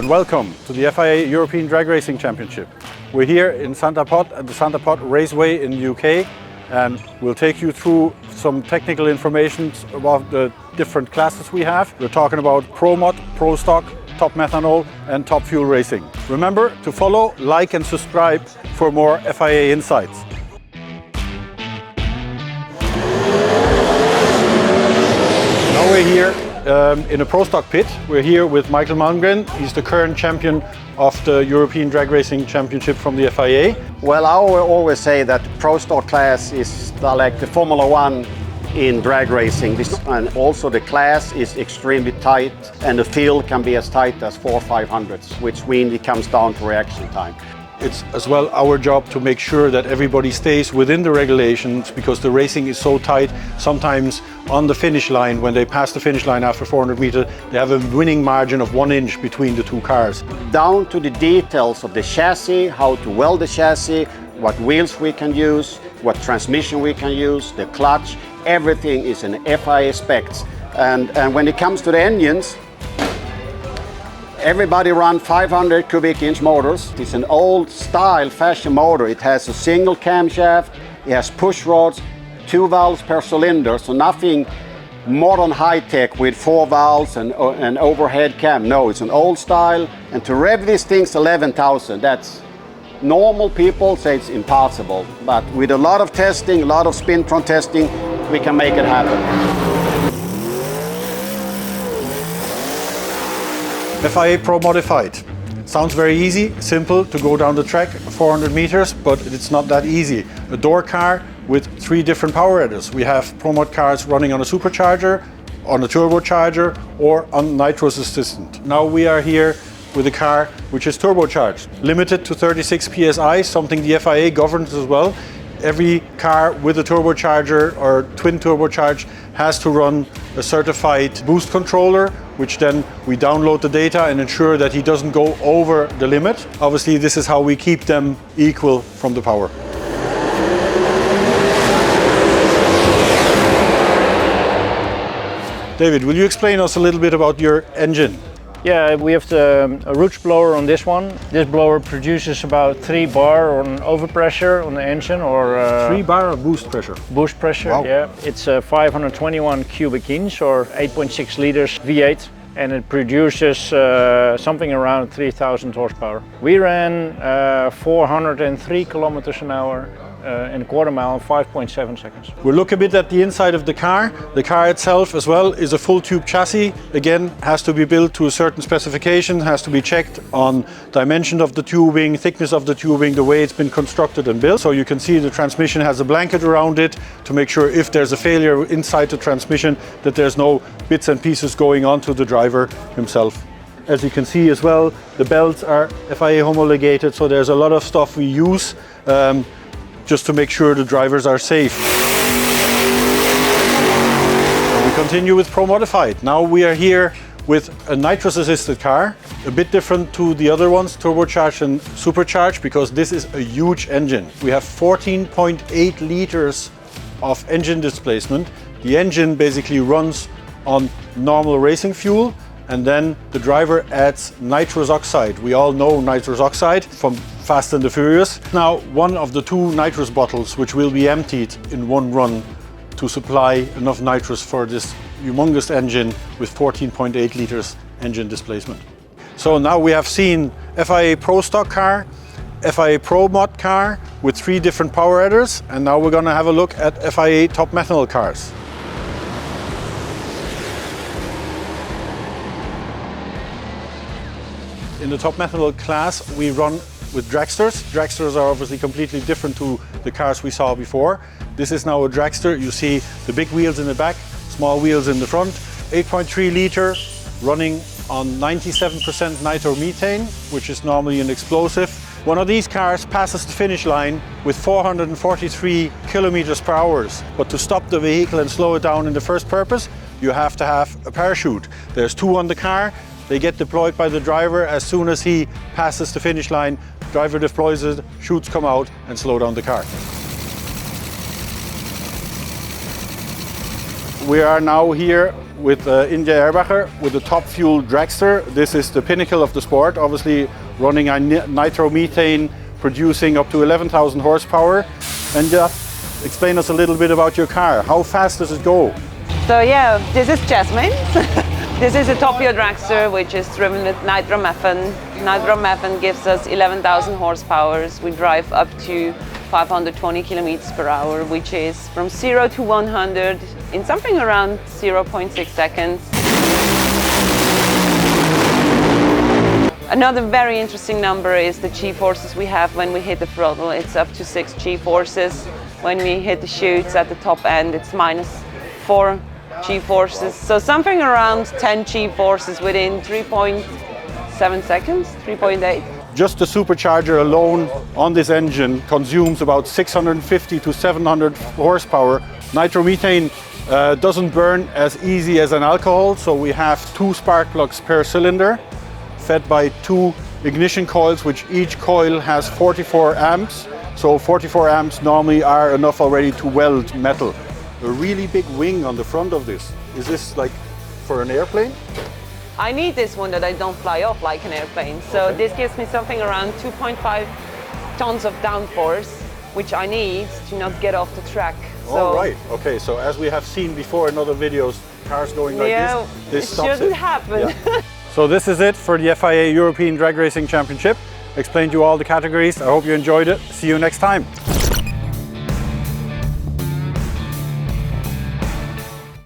and welcome to the FIA European Drag Racing Championship. We're here in Santa Pot at the Santa Pot Raceway in the UK, and we'll take you through some technical information about the different classes we have. We're talking about Pro Mod, Pro Stock, Top Methanol and Top Fuel Racing. Remember to follow, like and subscribe for more FIA insights. Now we're here in a Pro Stock pit. We're here with Michael Malmgren. He's the current champion of the European Drag Racing Championship from the FIA. Well, I always say that Pro Stock class is like the Formula One in drag racing. And also the class is extremely tight, and the field can be as tight as 4 500ths, which means it comes down to reaction time. It's as well our job to make sure that everybody stays within the regulations, because the racing is so tight. Sometimes on the finish line, when they pass the finish line after 400 meters, they have a winning margin of 1 inch between the two cars. Down to the details of the chassis, how to weld the chassis, what wheels we can use, what transmission we can use, the clutch, everything is in FIA specs. And when it comes to the engines, everybody runs 500 cubic inch motors. It's an old style fashion motor. It has a single camshaft, it has push rods, 2 valves per cylinder, so nothing modern high-tech with 4 valves and overhead cam. No, it's an old style, and to rev these things 11,000, that's normal people say it's impossible, but with a lot of testing, a lot of spin-tron testing, we can make it happen. FIA Pro Modified. Sounds very easy, simple to go down the track 400 meters, but it's not that easy. A door car with 3 different power headers. We have Pro Mod cars running on a supercharger, on a turbocharger, or on nitrous assistant. Now we are here with a car which is turbocharged, limited to 36 psi, something the FIA governs as well. Every car with a turbocharger or twin turbocharge has to run a certified boost controller, which then we download the data and ensure that he doesn't go over the limit. Obviously, this is how we keep them equal from the power. David, will you explain us a little bit about your engine? Yeah, we have a roots blower on this one. This blower produces about 3 bar on overpressure on the engine, or 3 bar of boost pressure. Boost pressure, wow. Yeah. It's 521 cubic inch or 8.6 liters V8, and it produces something around 3,000 horsepower. We ran 403 kilometers an hour in a quarter mile in 5.7 seconds. We'll look a bit at the inside of the car. The car itself as well is a full tube chassis. Again, has to be built to a certain specification, has to be checked on dimension of the tubing, thickness of the tubing, the way it's been constructed and built. So you can see the transmission has a blanket around it to make sure if there's a failure inside the transmission that there's no bits and pieces going onto the driver himself. As you can see as well, the belts are FIA homologated, so there's a lot of stuff we use just to make sure the drivers are safe. We continue with Pro Modified. Now we are here with a nitrous assisted car, a bit different to the other ones, turbocharged and supercharged, because this is a huge engine. We have 14.8 liters of engine displacement. The engine basically runs on normal racing fuel, and then the driver adds nitrous oxide. We all know nitrous oxide from Fast and the Furious. Now, one of the 2 nitrous bottles which will be emptied in one run to supply enough nitrous for this humongous engine with 14.8 liters engine displacement. So now we have seen FIA Pro Stock car, FIA Pro Mod car with 3 different power headers, and now we're gonna have a look at FIA Top Methanol cars. In the Top Methanol class, we run with dragsters. Dragsters are obviously completely different to the cars we saw before. This is now a dragster. You see the big wheels in the back, small wheels in the front. 8.3 liter, running on 97% nitromethane, which is normally an explosive. One of these cars passes the finish line with 443 kilometers per hour. But to stop the vehicle and slow it down in the first purpose, you have to have a parachute. There's 2 on the car. They get deployed by the driver as soon as he passes the finish line. Driver deploys it, chutes come out and slow down the car. We are now here with India Airbacher with the top fuel dragster. This is the pinnacle of the sport, obviously running on nitromethane, producing up to 11,000 horsepower. And just explain us a little bit about your car. How fast does it go? So yeah, this is Jasmine. This is a top fuel dragster which is driven with nitromethane. Nitromethane gives us 11,000 horsepower. We drive up to 520 kilometers per hour, which is from 0 to 100 in something around 0.6 seconds. Another very interesting number is the G-forces we have when we hit the throttle. It's up to 6 G-forces. When we hit the chutes at the top end, it's -4 G-forces. So something around 10 G-forces within 3.7 seconds, 3.8. Just the supercharger alone on this engine consumes about 650 to 700 horsepower. Nitromethane doesn't burn as easy as an alcohol, so we have 2 spark plugs per cylinder, fed by 2 ignition coils, which each coil has 44 amps. So 44 amps normally are enough already to weld metal. A really big wing on the front of this. Is this like for an airplane? I need this one that I don't fly off like an airplane. So this gives me something around 2.5 tons of downforce, which I need to not get off the track. All right. Okay. So as we have seen before in other videos, cars going like this it stops shouldn't happen. Yeah. So this is it for the FIA European Drag Racing Championship. Explained you all the categories. I hope you enjoyed it. See you next time.